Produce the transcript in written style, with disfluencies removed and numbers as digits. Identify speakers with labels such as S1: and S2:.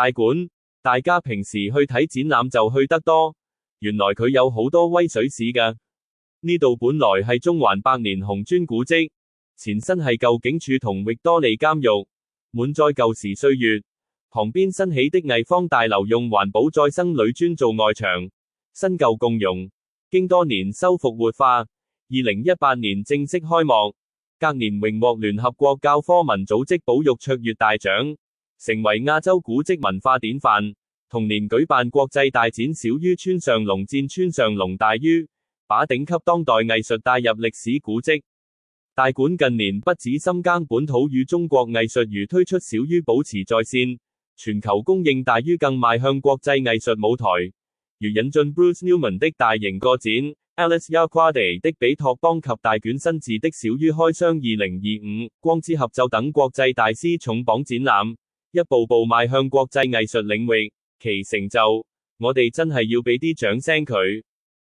S1: 大館，大家平時去睇展覽就去得多，原來佢有好多威水史㗎。呢度本來係中環百年紅磚古蹟，前身係舊警署同域多利監獄，滿載舊時歲月。旁邊新起的藝坊大樓用環保再生鋁磚做外牆，新舊共融，經多年修復活化，2018年正式開幕。隔年榮獲聯合國教科文組織保育卓越大獎，成為亞洲古蹟文化典範。同年舉辦國際大展小於村上隆戰村上隆大於，把頂級當代藝術帶入歷史古蹟。大館近年不止深耕本土與中國藝術，如推出小於保持在線，全球公認大於更邁向國際藝術舞台，如引進 Bruce Newman 的大型個展 Alice Yaquade 的比托邦及大卷新字的小於開箱2025光之合奏等國際大師重磅展覽，一步步邁向國際藝術領域，其成就，我哋真係要俾啲掌聲佢。